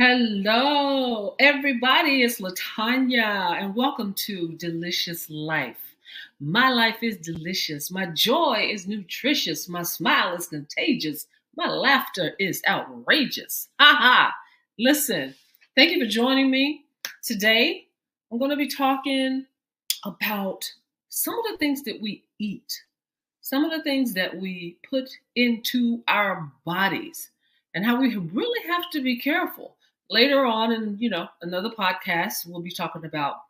Hello, everybody. It's LaTonya, and welcome to Delicious Life. My life is delicious. My joy is nutritious. My smile is contagious. My laughter is outrageous. Ha ha. Listen, thank you for joining me. Today, I'm going to be talking about some of the things that we eat, some of the things that we put into our bodies, and how we really have to be careful. Later on in, another podcast, we'll be talking about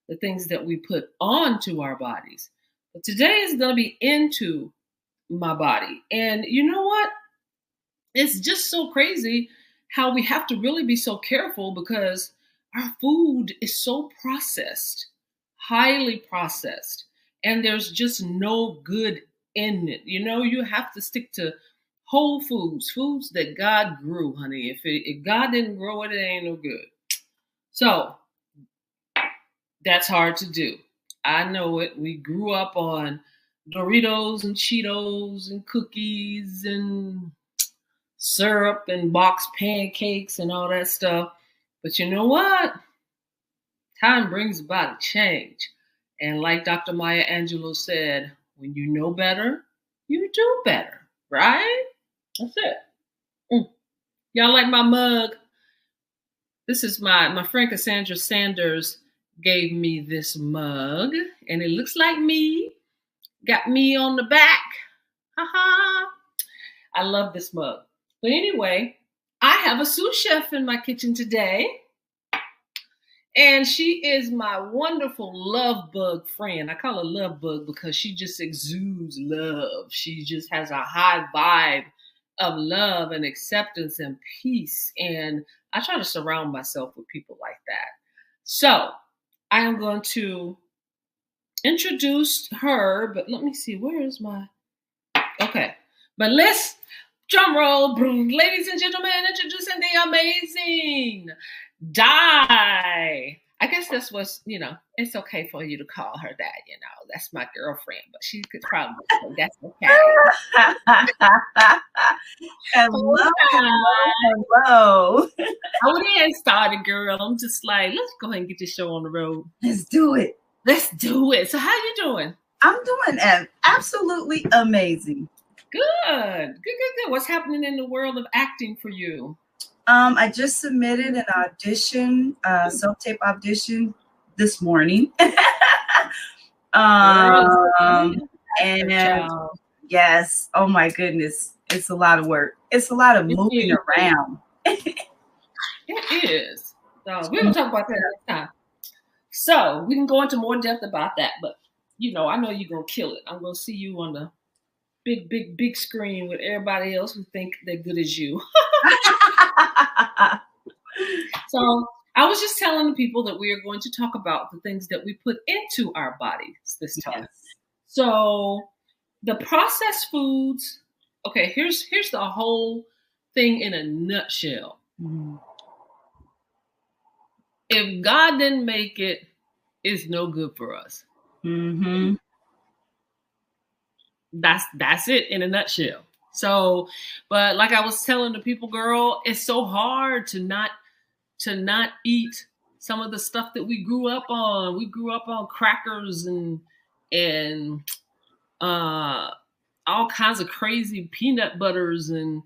the things that we put onto our bodies. But today is going to be into my body. And you know what? It's just so crazy how we have to really be so careful because our food is so processed, highly processed, and there's just no good in it. You have to stick to whole foods that God grew, honey. If God didn't grow it, it ain't no good. So that's hard to do. I know it. We grew up on Doritos and Cheetos and cookies and syrup and boxed pancakes and all that stuff. But you know what? Time brings about a change. And like Dr. Maya Angelou said, when you know better, you do better, right? That's it. Y'all like my mug? This is my friend Cassandra Sanders gave me this mug, and it looks like me. Got me on the back. Ha. I love this mug. But anyway, I have a sous chef in my kitchen today, and she is my wonderful love bug friend. I call her love bug because she just exudes love. She just has a high vibe of love and acceptance and peace. And I try to surround myself with people like that. So I am going to introduce her, but let me see, where is my, okay. But let's drum roll, ladies and gentlemen, introducing the amazing Di. I guess that's what's, it's okay for you to call her that, that's my girlfriend, but she could probably say that's okay. Hello. I went ahead and started, girl. I'm just like, let's go ahead and get this show on the road. Let's do it. So how you doing? I'm doing absolutely amazing. Good. What's happening in the world of acting for you? I just submitted an audition, self-tape audition this morning. And yes, oh my goodness, it's a lot of work. It's a lot of moving around. It is. So we're gonna talk about that next time. So we can go into more depth about that, but I know you're gonna kill it. I'm gonna see you on the big screen with everybody else who think they're good as you. So I was just telling the people that we are going to talk about the things that we put into our bodies this time. Yes. So the processed foods, okay, here's the whole thing in a nutshell. Mm-hmm. If God didn't make it, it's no good for us. Mm-hmm. That's it in a nutshell. So, but like I was telling the people, girl, it's so hard to not eat some of the stuff that we grew up on. We grew up on crackers and all kinds of crazy peanut butters and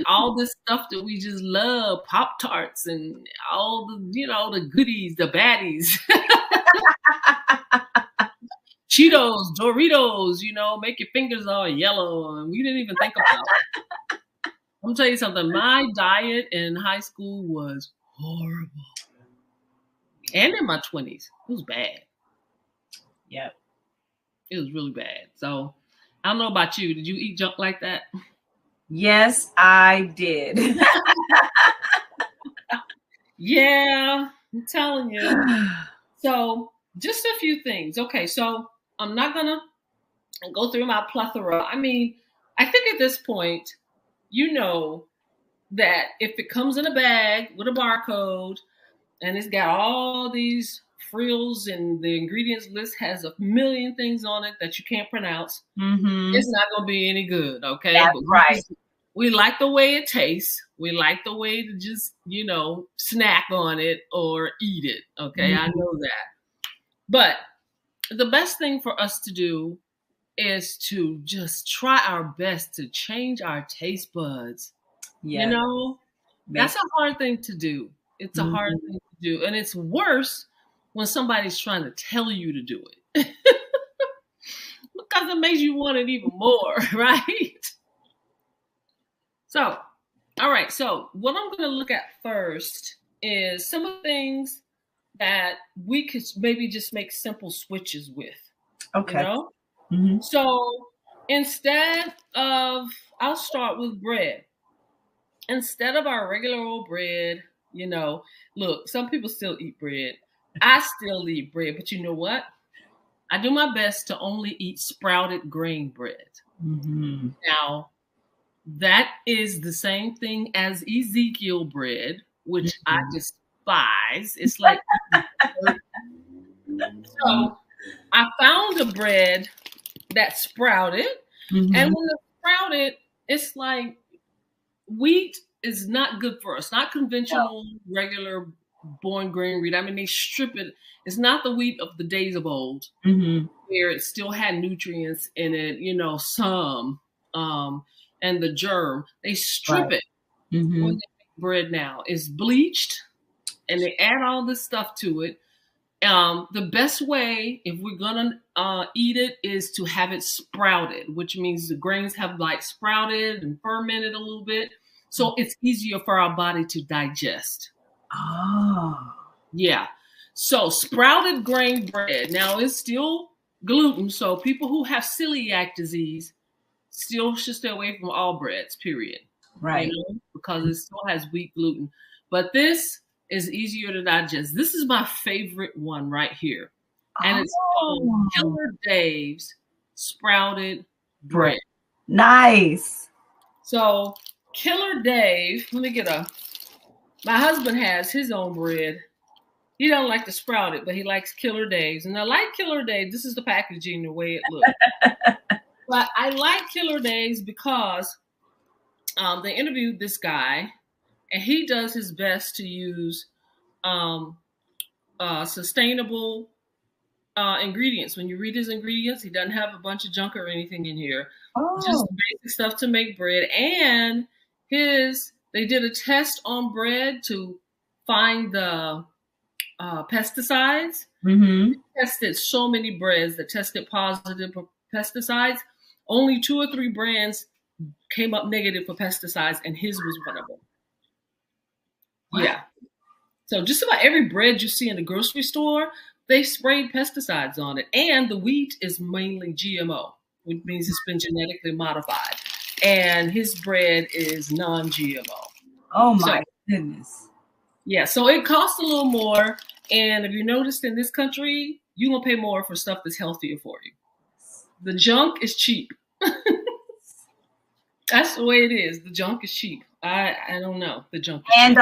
all this stuff that we just love, Pop-Tarts and all the, the goodies, the baddies. Cheetos, Doritos, make your fingers all yellow. And we didn't even think about it. I'm going to tell you something. My diet in high school was horrible. And in my 20s. It was bad. Yep. It was really bad. So I don't know about you. Did you eat junk like that? Yes, I did. Yeah, I'm telling you. So just a few things. Okay, so I'm not going to go through my plethora. I mean, I think at this point, that if it comes in a bag with a barcode and it's got all these frills and the ingredients list has a million things on it that you can't pronounce, mm-hmm. It's not going to be any good, okay? That's right. we like the way it tastes. We like the way to just, snack on it or eat it. Okay, I know that. But the best thing for us to do is to just try our best to change our taste buds. Yeah. That's a hard thing to do. It's a hard thing to do. And it's worse when somebody's trying to tell you to do it. Because it makes you want it even more, right? So, all right. So, what I'm going to look at first is some of the things that we could maybe just make simple switches with. Okay. So, I'll start with bread. Instead of our regular old bread, look, some people still eat bread. I still eat bread, but you know what? I do my best to only eat sprouted grain bread. Now, that is the same thing as Ezekiel bread, which I despise. It's like so I found a bread that's sprouted, and when it's sprouted, it's like wheat is not good for us. Not conventional, regular born grain wheat. I mean, they strip it. It's not the wheat of the days of old, where it still had nutrients in it. Some. And the germ, they strip it when they make bread now. It's bleached, and they add all this stuff to it. The best way, if we're gonna eat it, is to have it sprouted, which means the grains have like sprouted and fermented a little bit, so it's easier for our body to digest. Yeah. So sprouted grain bread. Now it's still gluten, so people who have celiac disease still should stay away from all breads, period. Right. Because it still has wheat gluten. But this is easier to digest. This is my favorite one right here. And it's called Killer Dave's sprouted bread. Nice. So Killer Dave, my husband has his own bread. He don't like to sprout it, but he likes Killer Dave's. And I like Killer Dave. This is the packaging, the way it looks. But I like Killer Dave's because they interviewed this guy, and he does his best to use sustainable ingredients. When you read his ingredients, he doesn't have a bunch of junk or anything in here. Just basic stuff to make bread. And they did a test on bread to find the pesticides. They tested so many breads that tested positive for pesticides. Only 2 or 3 brands came up negative for pesticides, and his was one of them. Wow. Yeah. So just about every bread you see in the grocery store, they sprayed pesticides on it. And the wheat is mainly GMO, which means it's been genetically modified. And his bread is non-GMO. Oh, my goodness. Yeah, so it costs a little more. And if you noticed in this country, you're going to pay more for stuff that's healthier for you. The junk is cheap. That's the way it is. The junk is cheap. I don't know. The junk is cheap.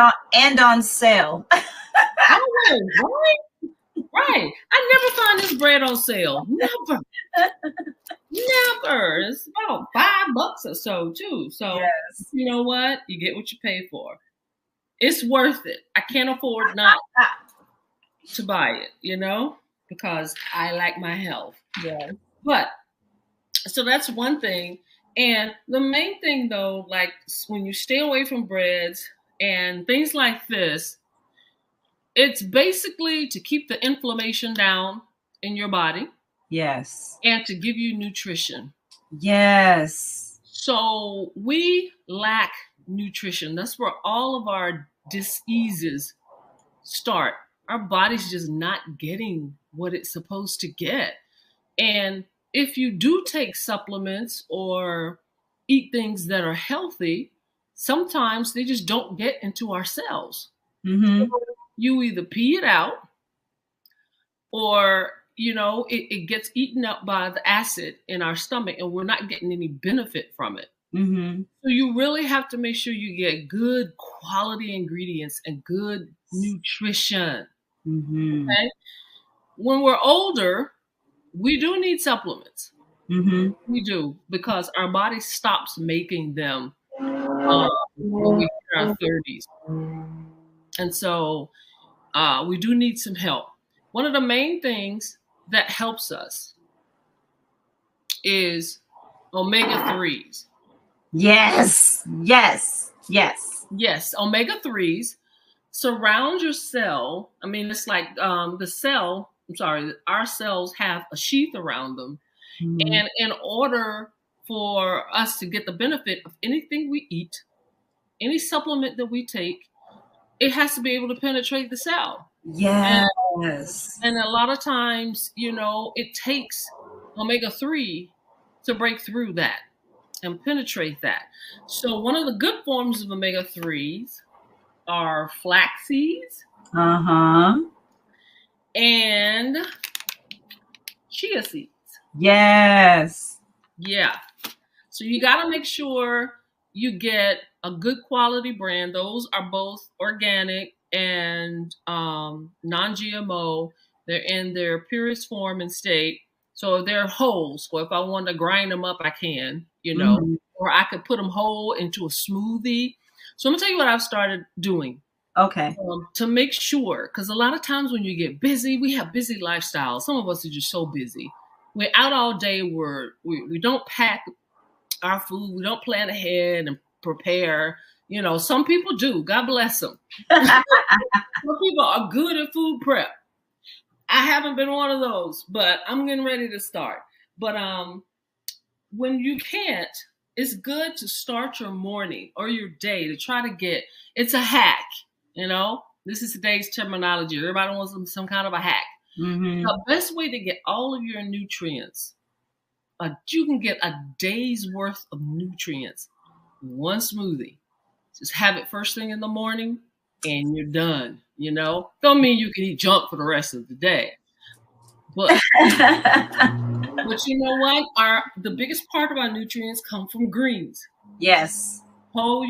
On sale. Right. I never find this bread on sale. Never. It's about $5 or so too. So You know what? You get what you pay for. It's worth it. I can't afford not to buy it, because I like my health. Yeah. But so that's one thing. And the main thing though, like when you stay away from breads and things like this, it's basically to keep the inflammation down in your body. Yes. And to give you nutrition. Yes. So we lack nutrition. That's where all of our diseases start. Our body's just not getting what it's supposed to get. And if you do take supplements or eat things that are healthy, sometimes they just don't get into our cells. So you either pee it out or, it gets eaten up by the acid in our stomach and we're not getting any benefit from it. So you really have to make sure you get good quality ingredients and good nutrition. Okay? When we're older, we do need supplements. We do, because our body stops making them when we hit our 30s. And so we do need some help. One of the main things that helps us is omega-3s. Yes, yes, yes. Yes, omega-3s surround your cell. I mean, it's like our cells have a sheath around them. Mhm. And in order for us to get the benefit of anything we eat, any supplement that we take, it has to be able to penetrate the cell. Yes. And a lot of times, it takes omega-3 to break through that and penetrate that. So one of the good forms of omega-3s are flax seeds and chia seeds. Yes. Yeah. So you got to make sure you get a good quality brand. Those are both organic and non-GMO. They're in their purest form and state. So they're whole. So if I want to grind them up, I can, or I could put them whole into a smoothie. So I'm gonna tell you what I've started doing. Okay. To make sure, because a lot of times when you get busy, we have busy lifestyles. Some of us are just so busy. We're out all day. We don't pack our food. We don't plan ahead and prepare. Some people do. God bless them. Some people are good at food prep. I haven't been one of those, but I'm getting ready to start. But when you can't, it's good to start your morning or your day to try to get. It's a hack. This is today's terminology. Everybody wants some kind of a hack. Mm-hmm. The best way to get all of your nutrients, you can get a day's worth of nutrients in one smoothie. Just have it first thing in the morning and you're done. Don't mean you can eat junk for the rest of the day. But you know what? The biggest part of our nutrients come from greens. Yes. Whole,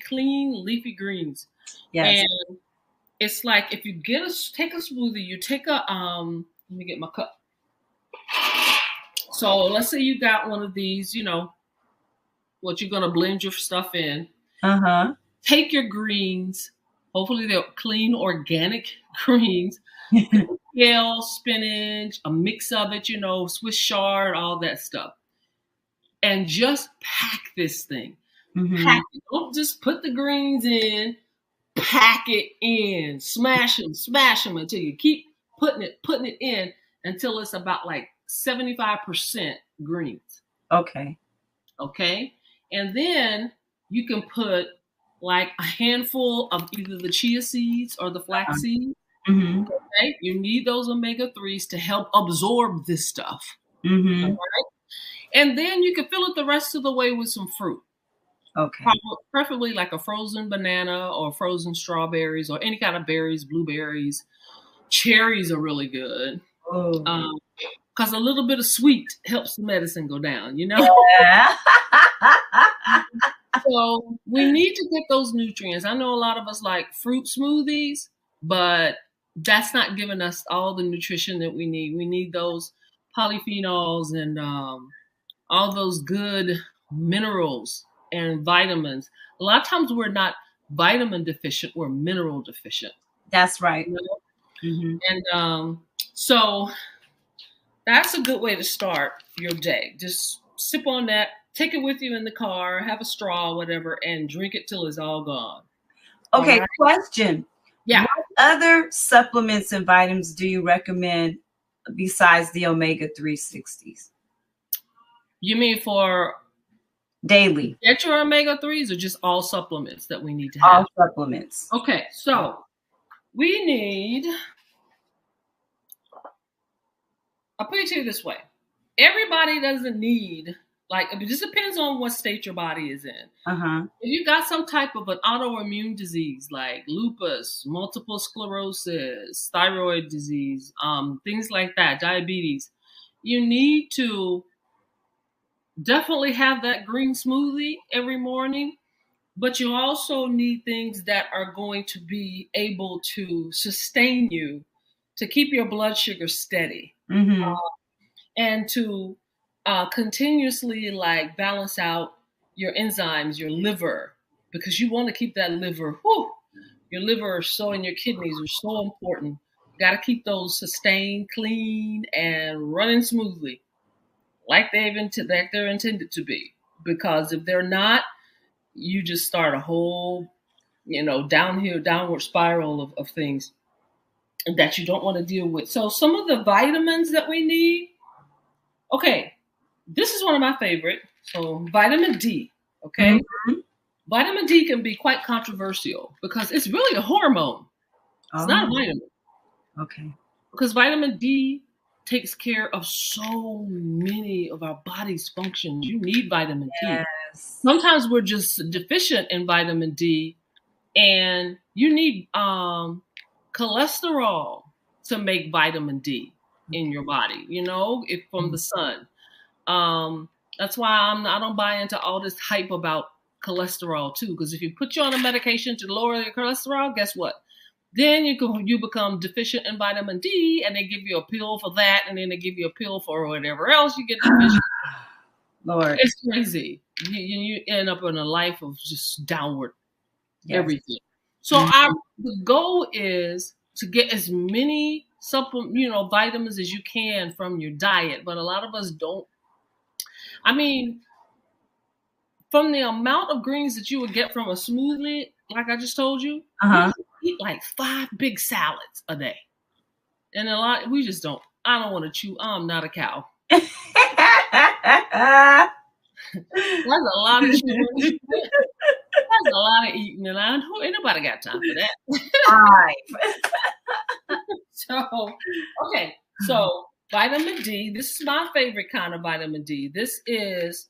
clean leafy greens. Yes. And it's like if you take a smoothie, you take a let me get my cup. So let's say you got one of these, what you're gonna blend your stuff in. Take your greens. Hopefully they're clean, organic greens. Kale, spinach, a mix of it, Swiss chard, all that stuff. And just pack this thing. Pack it. Don't just put the greens in. Pack it in. Smash them until you keep putting it in until it's about like 75% greens. Okay. And then you can put like a handful of either the chia seeds or the flax seeds. Okay. You need those omega-3s to help absorb this stuff. All right? And then you can fill it the rest of the way with some fruit. Okay. Preferably like a frozen banana or frozen strawberries or any kind of berries, blueberries. Cherries are really good. Because a little bit of sweet helps the medicine go down, Yeah. So we need to get those nutrients. I know a lot of us like fruit smoothies, but that's not giving us all the nutrition that we need. We need those polyphenols and all those good minerals and vitamins. A lot of times we're not vitamin deficient, we're mineral deficient. That's right. And so that's a good way to start your day. Just sip on that, take it with you in the car, have a straw, whatever, and drink it till it's all gone. Okay, right? Question. Yeah. What other supplements and vitamins do you recommend besides the omega-3 60s? You mean for daily? Get your omega-3s or just all supplements that we need to have? All supplements. Okay, so we need, I'll put it to you this way. Everybody doesn't need, it just depends on what state your body is in. If you got some type of an autoimmune disease like lupus, multiple sclerosis, thyroid disease, things like that, diabetes, you need to definitely have that green smoothie every morning, but you also need things that are going to be able to sustain you, to keep your blood sugar steady, and to continuously balance out your enzymes, your liver, because you want to keep that liver. Whew, your liver so and your kidneys are so important. You got to keep those sustained, clean, and running smoothly, like they're intended to be. Because if they're not, you just start a whole, downward spiral of things that you don't want to deal with. So some of the vitamins that we need. Okay, this is one of my favorite. So vitamin D. Okay, vitamin D can be quite controversial because it's really a hormone. It's not a vitamin. Okay. Because vitamin D takes care of so many of our body's functions. You need vitamin D. Sometimes we're just deficient in vitamin D, and you need cholesterol to make vitamin D in your body, if from the sun. That's why I don't buy into all this hype about cholesterol too, because if you put you on a medication to lower your cholesterol, guess what? Then you become deficient in vitamin D, and they give you a pill for that, and then they give you a pill for whatever else you get deficient. Lord, it's crazy. You end up in a life of just downward everything. So the goal is to get as many vitamins as you can from your diet, but a lot of us don't. I mean, from the amount of greens that you would get from a smoothie, like I just told you, you eat like 5 big salads a day. And we just don't. I don't want to chew. I'm not a cow. That's a lot of chewing. That's a lot of eating, and ain't nobody got time for that. So vitamin D. This is my favorite kind of vitamin D. This is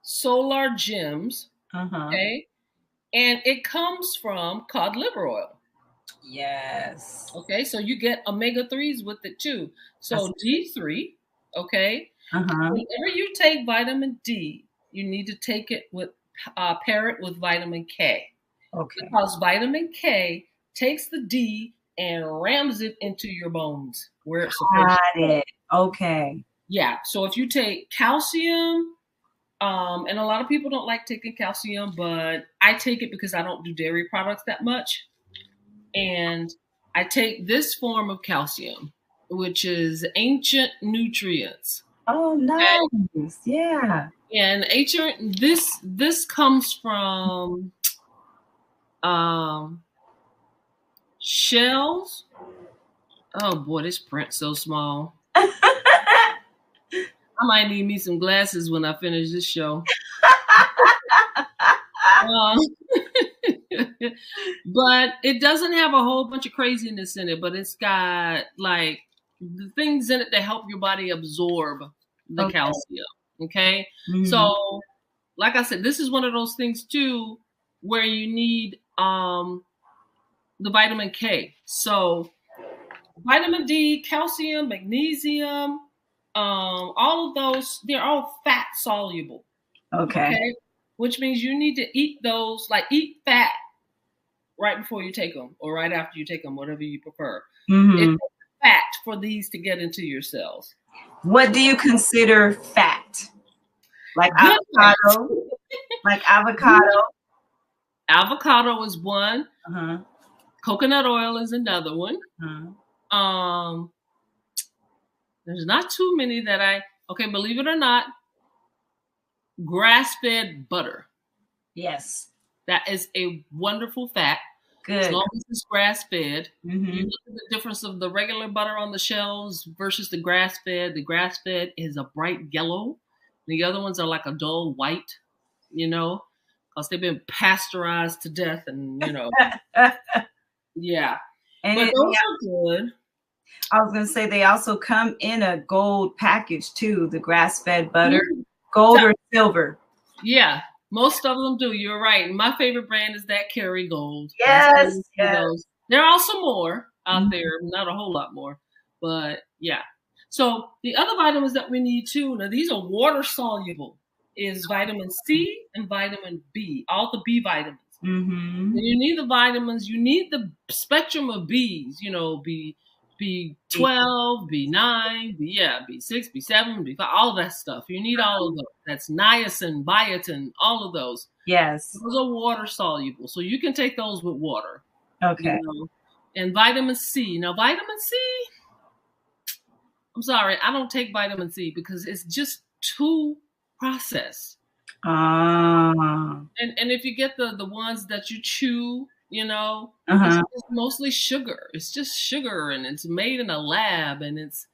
Solar Gems. Okay, and it comes from cod liver oil. Yes. Okay, so you get omega-3s with it too. So D3. Okay. Whenever you take vitamin D, you need to take it with pair it with vitamin K. Okay. Because vitamin K takes the D and rams it into your bones where it's supposed to. Okay. Yeah. So if you take calcium, and a lot of people don't like taking calcium, but I take it because I don't do dairy products that much. And I take this form of calcium, which is Ancient Nutrients. Oh, nice. Okay? Yeah. And this comes from shells. Oh boy, this print's so small. I might need me some glasses when I finish this show. But it doesn't have a whole bunch of craziness in it, but it's got like the things in it that help your body absorb the calcium. Okay. So like I said, this is one of those things too where you need the vitamin K. So vitamin D, calcium, magnesium, all of those, they're all fat soluble. Okay. Which means you need to eat those, like eat fat right before you take them or right after you take them, whatever you prefer. It's fat for these to get into your cells. What do you consider fat? Like avocado? Like avocado? Avocado is one. Coconut oil is another one. There's not too many that believe it or not, grass-fed butter. Yes. That is a wonderful fat. Good. As long as it's grass-fed. You look at the difference of the regular butter on the shelves versus the grass-fed. The grass-fed is a bright yellow. The other ones are like a dull white, because they've been pasteurized to death and, yeah. And but those are good. I was going to say they also come in a gold package too, the grass-fed butter. Gold or silver. Yeah, most of them do. You're right. My favorite brand is that Kerrygold. Yes. There are also more out there, not a whole lot more, but yeah. So the other vitamins that we need too, now these are water soluble, is vitamin C and vitamin B, all the B vitamins. You need the vitamins, you need the spectrum of Bs, B12, B9, B6, B7, B5, all that stuff. You need all of those. That's niacin, biotin, all of those. Yes. Those are water soluble, so you can take those with water. Okay. And vitamin C. Now, vitamin C, I'm sorry, I don't take vitamin C because it's just too processed. And if you get the ones that you chew, it's mostly sugar. It's just sugar, and it's made in a lab, and it's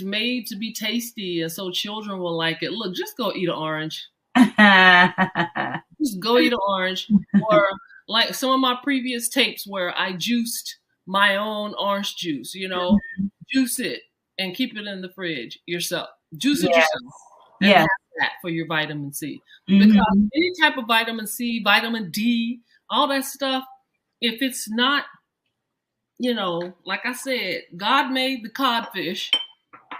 made to be tasty, and so children will like it. Look, just go eat an orange. Just go eat an orange. Or like some of my previous tapes where I juiced my own orange juice, juice it and keep it in the fridge yourself. Juice it yourself. And have that for your vitamin C. Because any type of vitamin C, vitamin D, all that stuff, if it's not, like I said, God made the codfish.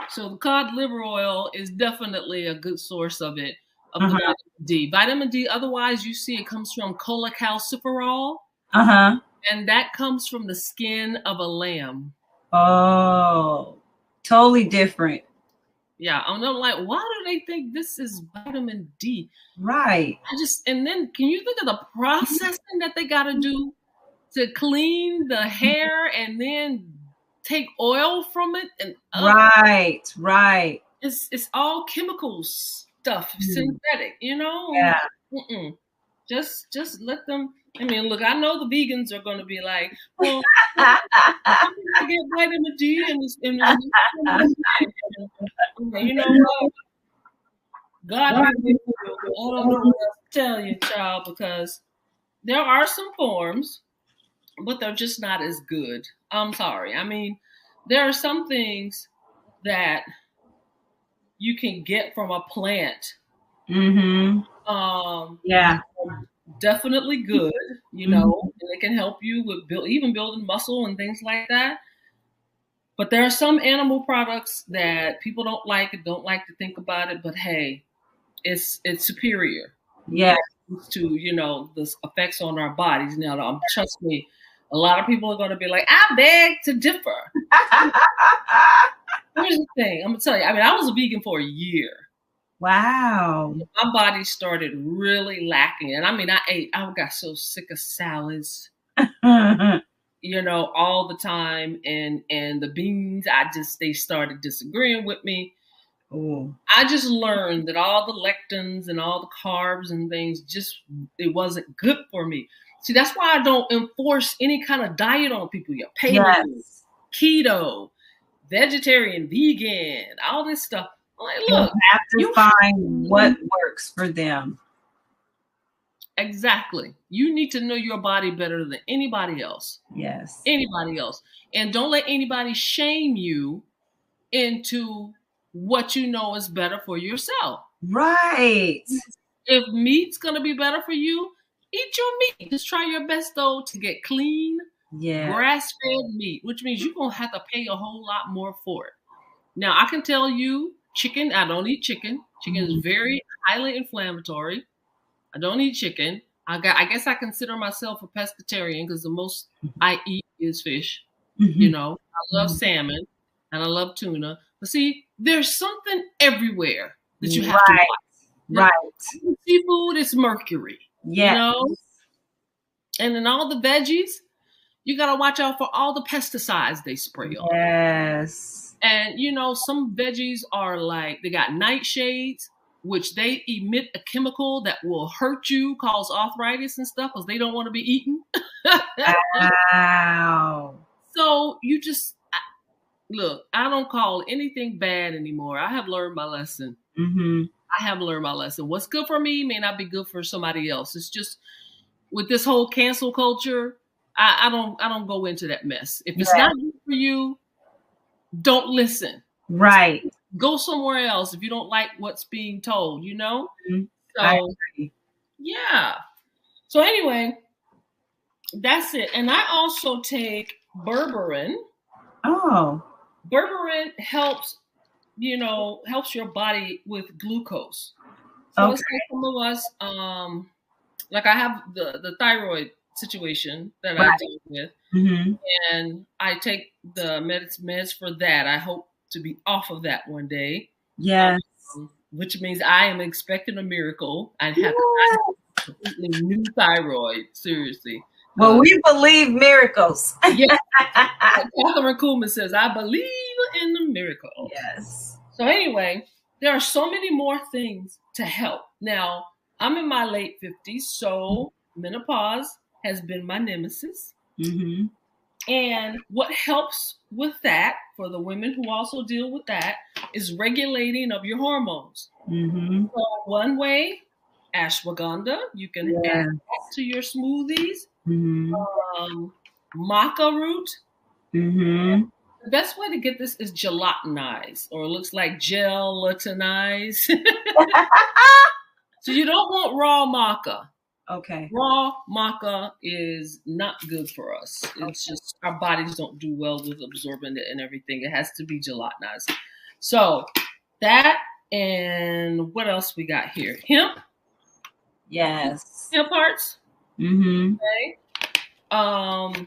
So the cod liver oil is definitely a good source of it, of the vitamin D. Vitamin D, otherwise you see it comes from cholecalciferol. And that comes from the skin of a lamb. Oh, totally different. Yeah, and I'm like, why do they think this is vitamin D? Right. And then can you think of the processing that they got to do to clean the hair and then take oil from it? And right. It's all chemical stuff, synthetic, Yeah. Just let them. I mean, look, I know the vegans are going to be like, well, I get vitamin D and you know what? God, I don't know what else to tell you, child, because there are some forms, but they're just not as good. I'm sorry. I mean, there are some things that you can get from a plant. Yeah. Definitely good, and it can help you with even building muscle and things like that. But there are some animal products that people don't like to think about it, but hey, it's superior. Yeah. To, the effects on our bodies. Now, trust me, a lot of people are going to be like, I beg to differ. Here's the thing. I'm going to tell you, I mean, I was a vegan for a year. Wow. My body started really lacking. And I mean, I got so sick of salads, all the time. And the beans, they started disagreeing with me. Ooh. I just learned that all the lectins and all the carbs and things, it wasn't good for me. See, that's why I don't enforce any kind of diet on people. Paleo, keto, vegetarian, vegan, all this stuff. Like, look, you have to find what works for them. Exactly. You need to know your body better than anybody else. Yes. Anybody else. And don't let anybody shame you into what you know is better for yourself. Right. If meat's going to be better for you, eat your meat. Just try your best, though, to get clean, grass-fed meat, which means you're going to have to pay a whole lot more for it. Now, I can tell you, chicken, I don't eat chicken. Chicken is very highly inflammatory. I don't eat chicken. I guess I consider myself a pescatarian because the most I eat is fish. I love salmon and I love tuna. But see, there's something everywhere that you have to watch. Right. Seafood is mercury. Yeah. And in all the veggies, you got to watch out for all the pesticides they spray on. Yes. And, some veggies are like, they got nightshades, which they emit a chemical that will hurt you, cause arthritis and stuff, because they don't want to be eaten. Wow. So you just, look, I don't call anything bad anymore. I have learned my lesson. I have learned my lesson. What's good for me may not be good for somebody else. It's just, with this whole cancel culture, I don't go into that mess. If it's not good for you, don't listen. Right. Go somewhere else if you don't like what's being told, So, yeah. So anyway, that's it. And I also take berberine. Oh. Berberine helps your body with glucose. So it's like some of us, like I have the thyroid situation that I Right. deal with, Mm-hmm. and I take the meds for that. I hope to be off of that one day, Yes. which means I am expecting a miracle. I have Yes. completely new thyroid. Seriously. Well, we believe miracles. Yeah. Catherine Kuhlman says, I believe in the miracle. Yes. So anyway, there are so many more things to help. Now, I'm in my late 50s, so menopause has been my nemesis. Mm-hmm. And what helps with that, for the women who also deal with that, is regulating of your hormones. Mm-hmm. So one way, ashwagandha, you can add that to your smoothies. Mm-hmm. Maca root. Mm-hmm. The best way to get this is gelatinized, or it looks like gelatinized. So you don't want raw maca. Okay. Raw maca is not good for us. It's just our bodies don't do well with absorbing it and everything. It has to be gelatinized. So that, and what else we got here? Hemp. Yes. Hemp hearts. Mm-hmm. Okay.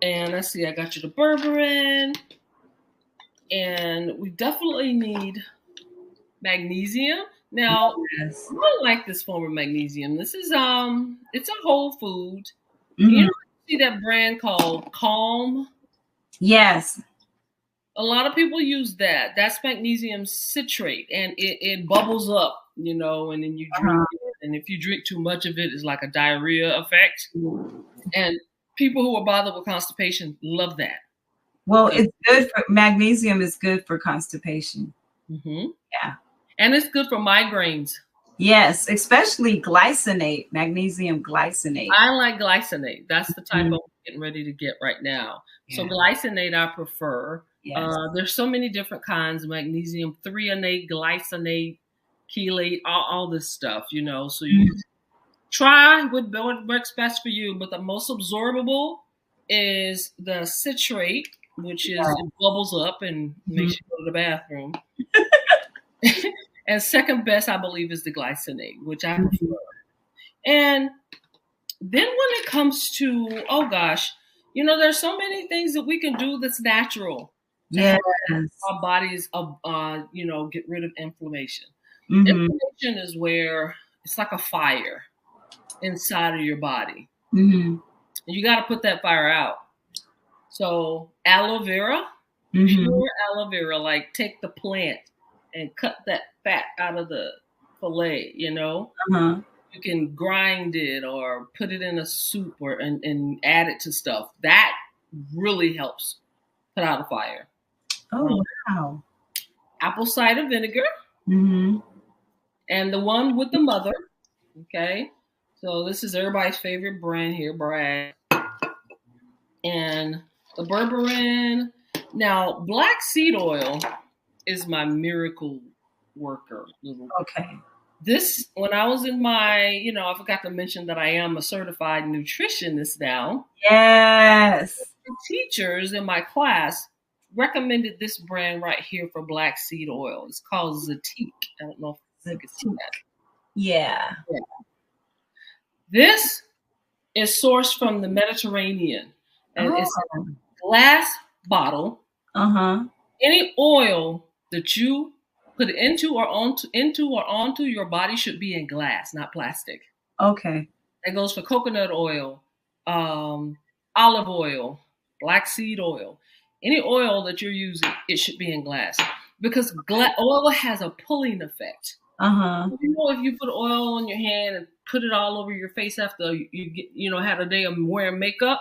And let's see, I got you the berberine. And we definitely need magnesium. Now, Yes. I don't like this form of magnesium. This is it's a whole food. Mm-hmm. You know, see that brand called Calm? Yes. A lot of people use that. That's magnesium citrate, and it bubbles up, and then you drink it. And if you drink too much of it, it's like a diarrhea effect. And people who are bothered with constipation love that. Well, it's good for magnesium is good for constipation. Mm-hmm. Yeah. And it's good for migraines. Yes, especially glycinate, magnesium glycinate. I like glycinate. That's the type I'm getting ready to get right now. Yeah. So glycinate I prefer. Yes. There's so many different kinds: magnesium threonate, glycinate, chelate, all this stuff. So you try what works best for you. But the most absorbable is the citrate, which is it bubbles up and makes you go to the bathroom. And second best, I believe, is the glycinate, which I prefer. And then when it comes to, oh gosh, there's so many things that we can do that's natural to help our bodies, get rid of inflammation. Mm-hmm. Inflammation is where it's like a fire inside of your body. Mm-hmm. And you got to put that fire out. So aloe vera, pure aloe vera, like take the plant and cut that fat out of the fillet, You can grind it or put it in a soup and add it to stuff. That really helps put out a fire. Oh, wow. Apple cider vinegar. Mm-hmm. And the one with the mother. Okay. So this is everybody's favorite brand here, Bragg. And the berberine. Now, black seed oil is my miracle worker. Okay. This, when I was in my, I forgot to mention that I am a certified nutritionist now. Yes. The teachers in my class recommended this brand right here for black seed oil. It's called Zatique. I don't know if you can see that. Yeah. This is sourced from the Mediterranean. And it's a glass bottle. Uh-huh. Any oil that you put into or onto your body should be in glass, not plastic. Okay. That goes for coconut oil, olive oil, black seed oil. Any oil that you're using, it should be in glass because oil has a pulling effect. Uh-huh. If you put oil on your hand and put it all over your face after you get, had a day of wearing makeup,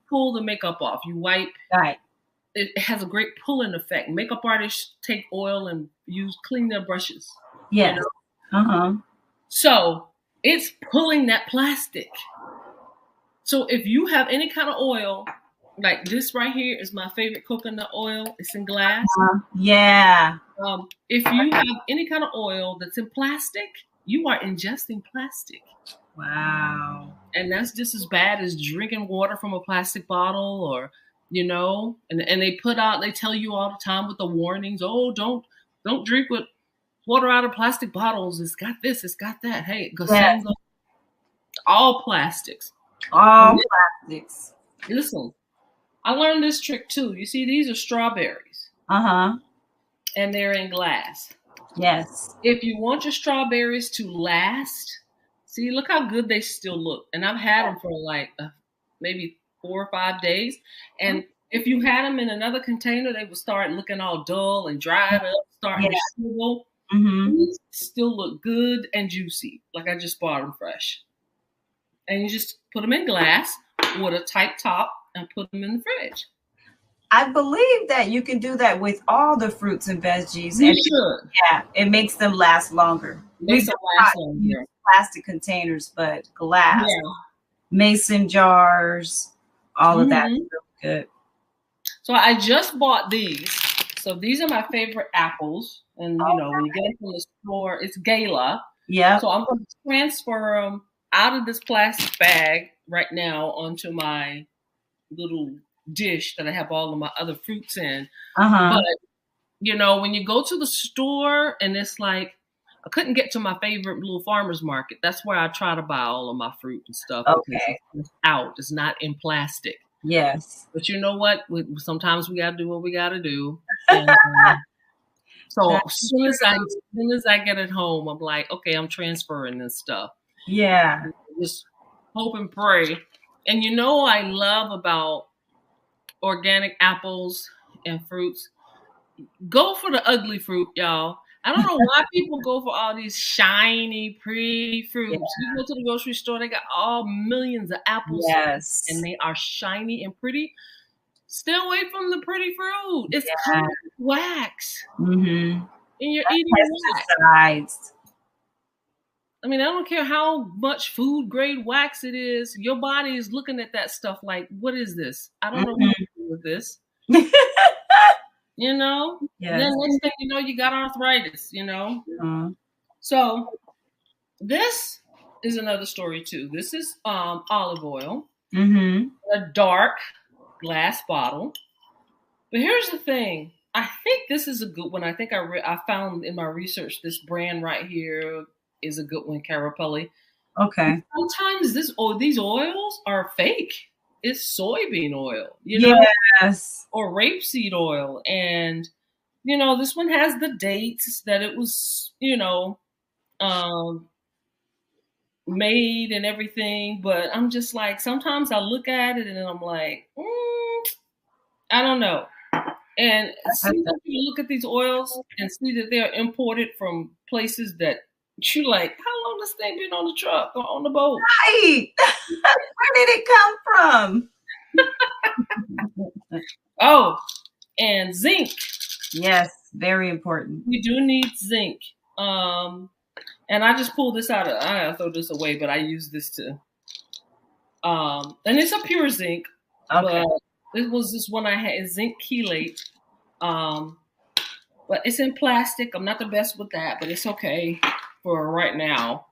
pull the makeup off. You wipe. Right. It has a great pulling effect. Makeup artists take oil and clean their brushes. Yes. Uh-huh. So it's pulling that plastic. So if you have any kind of oil, like this right here is my favorite coconut oil. It's in glass. Yeah. If you have any kind of oil that's in plastic, you are ingesting plastic. Wow. And that's just as bad as drinking water from a plastic bottle or, and they tell you all the time with the warnings, oh, don't drink with water out of plastic bottles. It's got this, it's got that. Hey, all plastics. All plastics. Listen, I learned this trick too. You see, these are strawberries. Uh-huh. And they're in glass. Yes. If you want your strawberries to last, see, look how good they still look. And I've had them for like maybe 4 or 5 days. And if you had them in another container, they would start looking all dull and dried up, starting to shrivel. These still look good and juicy, like I just bought them fresh. And you just put them in glass with a tight top and put them in the fridge. I believe that you can do that with all the fruits and veggies. You and should. it makes them last longer. Makes them last longer. Plastic containers, but glass, mason jars, all of that is really good. So I just bought these. So these are my favorite apples. And, you know, when you get them from the store, it's Gala. Yeah. So I'm going to transfer them out of this plastic bag right now onto my little dish that I have all of my other fruits in. But, you know, when you go to the store and it's like, I couldn't get to my favorite little farmer's market. That's where I try to buy all of my fruit and stuff. Okay. It's out. It's not in plastic. Yes. But you know what? Sometimes we got to do what we got to do. And, so as soon as I get it home, I'm like, okay, I'm transferring this stuff. Yeah. Just hope and pray. And you know what I love about organic apples and fruits? Go for the ugly fruit, y'all. I don't know why people go for all these shiny, pretty fruits. You go to the grocery store, they got all millions of apples. Yes. And they are shiny and pretty. Stay away from the pretty fruit. It's covered with wax. And you're eating wax. I mean, I don't care how much food grade wax it is. Your body is looking at that stuff like, what is this? I don't know what to do with this. You know? Then next thing you know, you got arthritis, you know? So this is another story too. This is olive oil. A dark glass bottle. But here's the thing. I think this is a good one. I think I found in my research this brand right here is a good one, Carapelli. Okay. And sometimes these oils are fake. It's soybean oil, you know? Yes. Or rapeseed oil. And, you know, this one has the dates that it was, you know, made and everything. But I'm just like, sometimes I look at it and I'm like, I don't know. And sometimes you look at these oils and see that they're imported from places that you like, how long has this thing been on the truck or on the boat? Right. Where did it come from? Oh, and zinc. Yes, very important. We do need zinc. And I just pulled this out. I gotta throw this away, but I use this to. And it's a pure zinc. Okay. But this was this one I had, zinc chelate. But it's in plastic. I'm not the best with that, but it's okay for right now.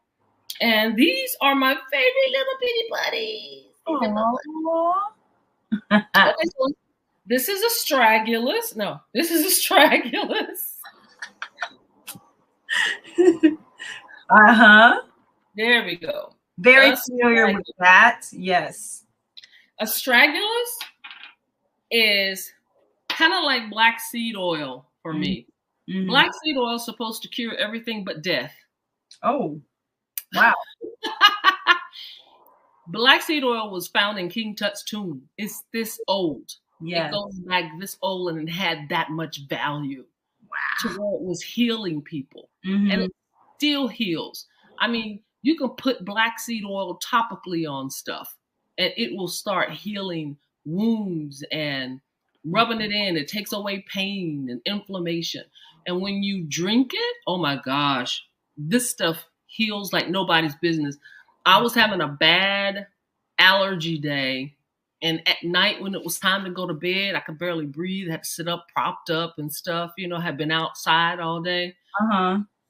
And these are my favorite little bitty buddies. Okay, so this is astragalus. No, this is astragalus. There we go. Very familiar with that. Yes. Astragalus is kind of like black seed oil for me. Black seed oil is supposed to cure everything but death. Oh, wow. Black seed oil was found in King Tut's tomb. It's this old. Yes. It goes back this old and it had that much value. Wow. To where it was healing people. And it still heals. I mean, you can put black seed oil topically on stuff and it will start healing wounds and rubbing it in. It takes away pain and inflammation. And when you drink it, oh my gosh, this stuff heals like nobody's business. I was having a bad allergy day. And at night when it was time to go to bed, I could barely breathe. I had to sit up, propped up and stuff, you know, had been outside all day.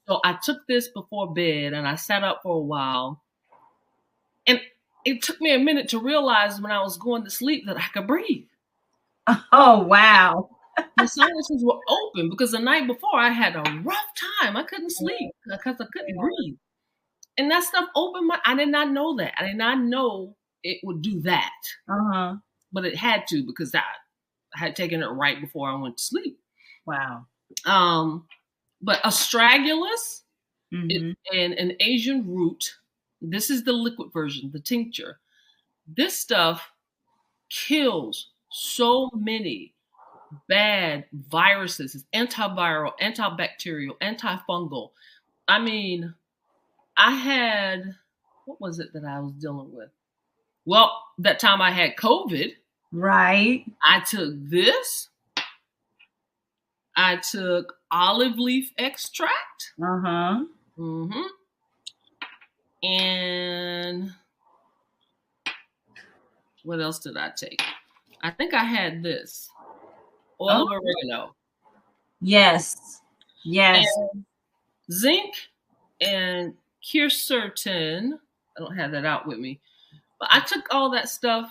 So I took this before bed and I sat up for a while. And it took me a minute to realize when I was going to sleep that I could breathe. Oh, wow. The sinuses were open because the night before I had a rough time. I couldn't sleep because I couldn't breathe. And that stuff opened my, I did not know that. I did not know it would do that. Uh-huh. But it had to, because I had taken it right before I went to sleep. Wow. But astragalus Mm-hmm. and an Asian root, this is the liquid version, the tincture. This stuff kills so many bad viruses. It's antiviral, antibacterial, antifungal. I mean, I had, what was it that I was dealing with? Well, that time I had COVID. Right. I took this. I took olive leaf extract. Uh-huh. Mm-hmm. And what else did I take? I think I had this oil of oregano. Yes. Yes. And zinc and quercetin. I don't have that out with me. But I took all that stuff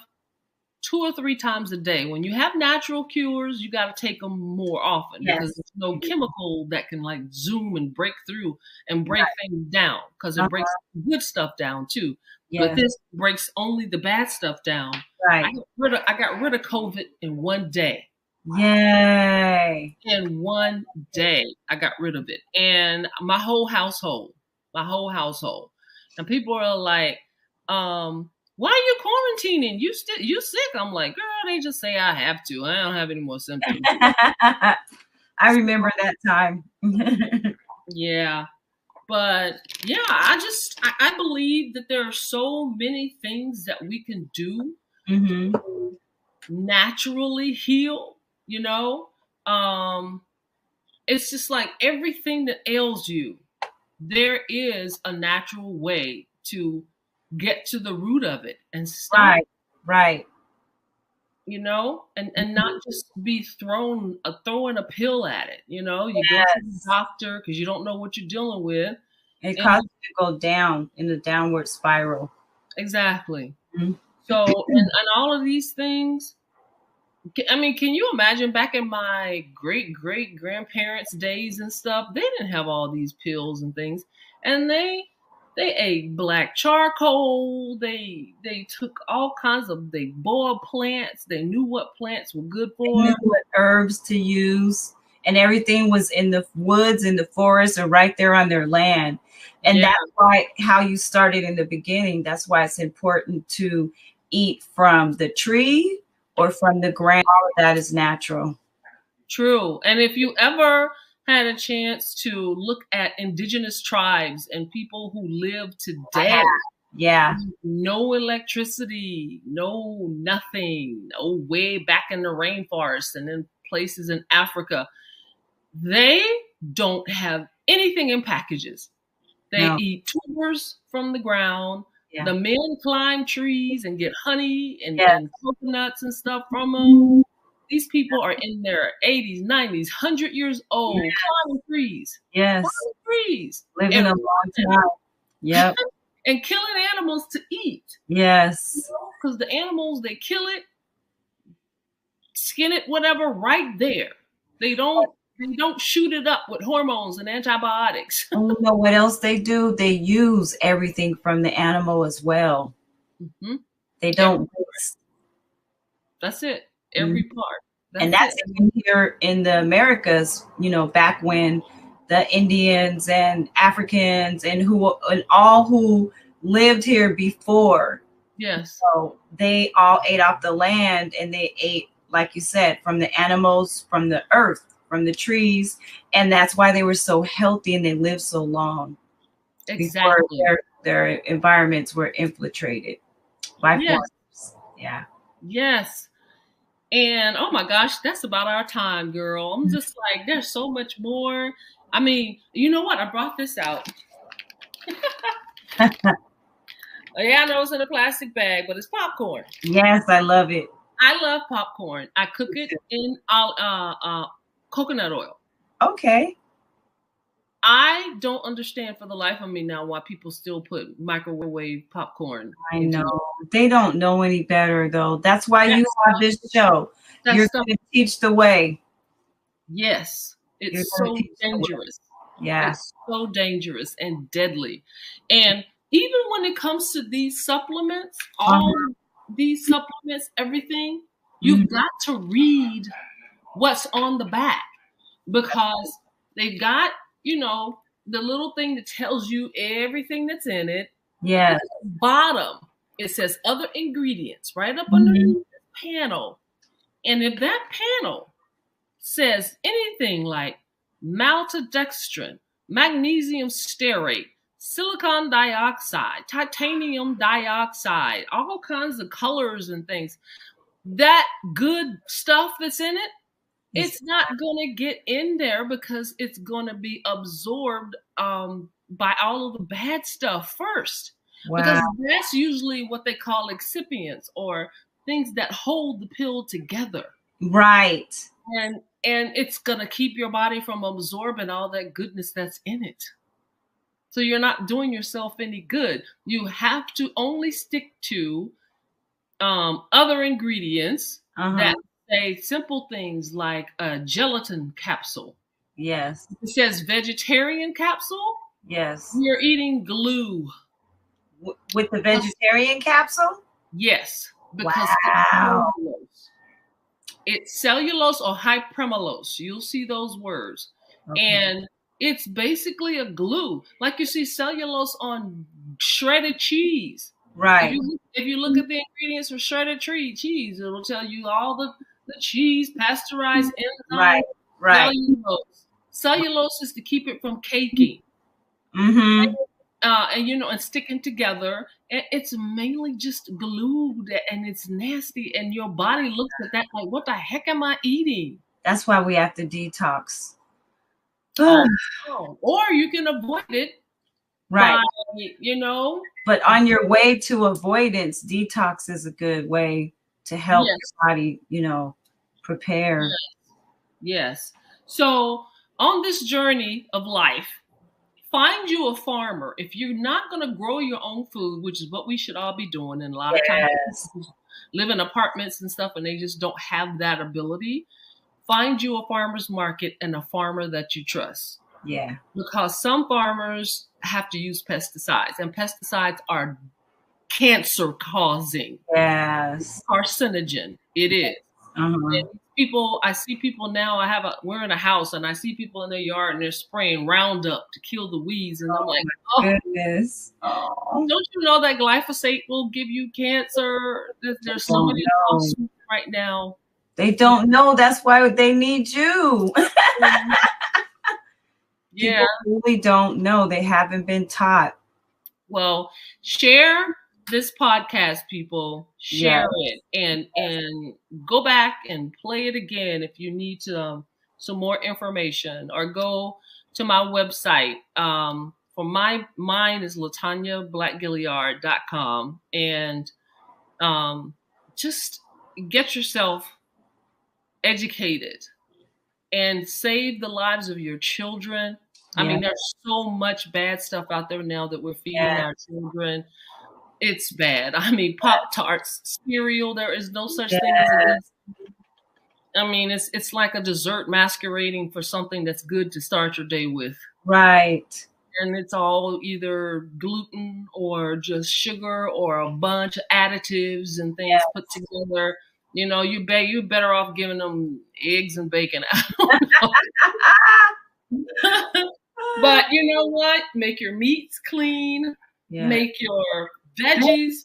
2 or 3 times a day. When you have natural cures, you got to take them more often, because there's no chemical that can like zoom and break through and break things down, because it breaks good stuff down too. Yes. But this breaks only the bad stuff down. Right. I got rid of COVID in one day. Yay. In one day, I got rid of it. And my whole household. And people are like, why are you quarantining? You sick? I'm like, girl, they just say I have to. I don't have any more symptoms. I remember that time. Yeah. But yeah, I believe that there are so many things that we can do to naturally heal, you know? It's just like everything that ails you, there is a natural way to get to the root of it and stop. Right. You know, and not just be throwing a pill at it. You know, you go to the doctor because you don't know what you're dealing with. It causes you to go down in a downward spiral. Exactly. So, and all of these things, I mean, can you imagine back in my great grandparents' days and stuff? They didn't have all these pills and things, and they ate black charcoal. They took all kinds of, they boiled plants. They knew what plants were good for. They knew what herbs to use, and everything was in the woods, in the forest, and right there on their land. And that's why, how you started in the beginning, that's why it's important to eat from the tree or from the ground. All of that is natural. True. And if you ever had a chance to look at indigenous tribes and people who live today, no electricity, no nothing, no way back in the rainforest and in places in Africa, they don't have anything in packages. They eat tubers from the ground. The men climb trees and get honey and coconuts and stuff from them. These people are in their 80s, 90s, 100 years old, climbing trees. Yes. Climbing trees. Living a long time. Yep. And killing animals to eat. Yes. Because the animals, they kill it, skin it, whatever, right there. They don't shoot it up with hormones and antibiotics. You know what else they do? They use everything from the animal as well. They don't waste. That's it. Every part. That's even here in the Americas, you know, back when the Indians and Africans and all who lived here before. Yes. So they all ate off the land, and they ate, like you said, from the animals, from the earth, from the trees. And that's why they were so healthy and they lived so long. Exactly. Before their environments were infiltrated by foreigners. Yeah. Yes. And oh my gosh, that's about our time, girl. I'm just like, there's so much more. I mean, you know what? I brought this out. Yeah, I know it's in a plastic bag, but it's popcorn. Yes, I love it. I love popcorn. I cook it in coconut oil. Okay. I don't understand for the life of me now why people still put microwave popcorn. I know. They don't know any better, though. That's why you have this show. You're going to teach the way. Yes. It's so dangerous. Yeah. It's so dangerous and deadly. And even when it comes to these supplements, all these supplements, everything, you've got to read what's on the back, because they've got, you know, the little thing that tells you everything that's in it. Yes. At the bottom, it says other ingredients right up underneath the panel. And if that panel says anything like maltodextrin, magnesium stearate, silicon dioxide, titanium dioxide, all kinds of colors and things, that good stuff that's in it, it's not going to get in there because it's going to be absorbed by all of the bad stuff first. Wow. Because that's usually what they call excipients, or things that hold the pill together. Right. And it's going to keep your body from absorbing all that goodness that's in it. So you're not doing yourself any good. You have to only stick to other ingredients that say simple things like a gelatin capsule. Yes. It says vegetarian capsule. Yes. You're eating glue. With the vegetarian capsule? Yes. Because wow. it's cellulose or hypremulose. You'll see those words. Okay. And it's basically a glue. Like you see cellulose on shredded cheese. Right. If you look at the ingredients for shredded cheese, it'll tell you all the cheese, pasteurized enzymes, right. Cellulose is to keep it from caking. And you know, and sticking together. And it's mainly just glued, and it's nasty. And your body looks at that like, what the heck am I eating? That's why we have to detox. Or you can avoid it. Right. By, you know. But on your way to avoidance, detox is a good way to help your body, you know, prepare. Yes. So on this journey of life, find you a farmer. If you're not going to grow your own food, which is what we should all be doing, and a lot of times people live in apartments and stuff and they just don't have that ability, find you a farmer's market and a farmer that you trust. Yeah. Because some farmers have to use pesticides, and pesticides are cancer causing. Yes. Carcinogen. It is. And people, I see people now, we're in a house and I see people in their yard and they're spraying Roundup to kill the weeds. And I'm like, goodness. Don't you know that glyphosate will give you cancer? There's so many lawsuits right now. They don't know. That's why they need you. Yeah. People really don't know. They haven't been taught. Well, share this podcast, people. Share it and go back and play it again if you need some more information, or go to my website. For mine is LaTonyaBlackGilliard.com, and just get yourself educated and save the lives of your children. I mean, there's so much bad stuff out there now that we're feeding our children. It's bad. I mean, Pop-Tarts, cereal, there is no such thing as a good. I mean, it's like a dessert masquerading for something that's good to start your day with. Right. And it's all either gluten or just sugar or a bunch of additives and things put together. You know, you're better off giving them eggs and bacon. I don't know. But you know what? Make your meats clean. Yeah. Make your veggies,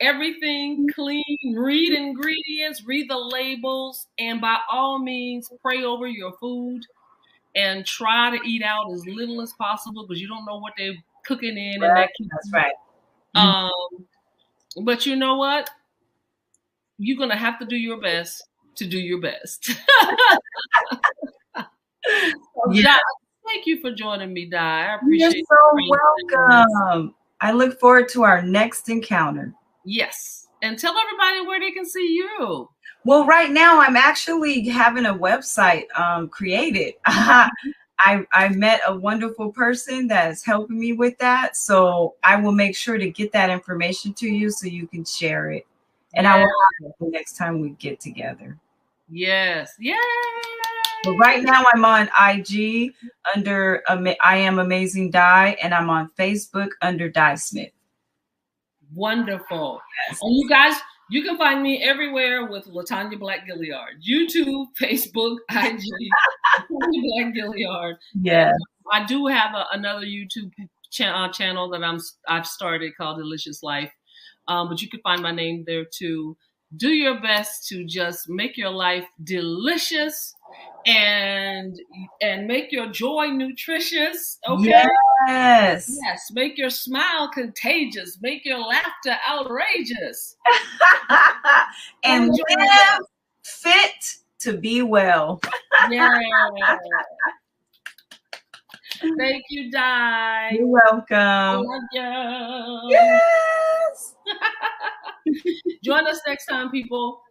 everything clean. Read ingredients, read the labels, and by all means, pray over your food and try to eat out as little as possible, because you don't know what they're cooking in that kitchen. That's right. But you know what? You're going to have to do your best to do your best. Thank you for joining me, Di. I appreciate it. You're so welcome. I look forward to our next encounter. Yes. And tell everybody where they can see you. Well, right now I'm actually having a website created. I met a wonderful person that is helping me with that. So I will make sure to get that information to you so you can share it. And I will have it the next time we get together. Yes. Yay! But right now I'm on IG under I Am Amazing Di, and I'm on Facebook under Di Smith. Wonderful. Yes. And you guys, you can find me everywhere with LaTonya Black Gilliard. YouTube, Facebook, IG, LaTonya Black Gilliard. Yes. And I do have another YouTube channel that I've started called Delicious Life. But you can find my name there too. Do your best to just make your life delicious and make your joy nutritious. Okay. Yes. Yes. Make your smile contagious. Make your laughter outrageous. And live fit to be well. Yeah. Thank you, Di. You're welcome. I love you. Yes. Join us next time, people.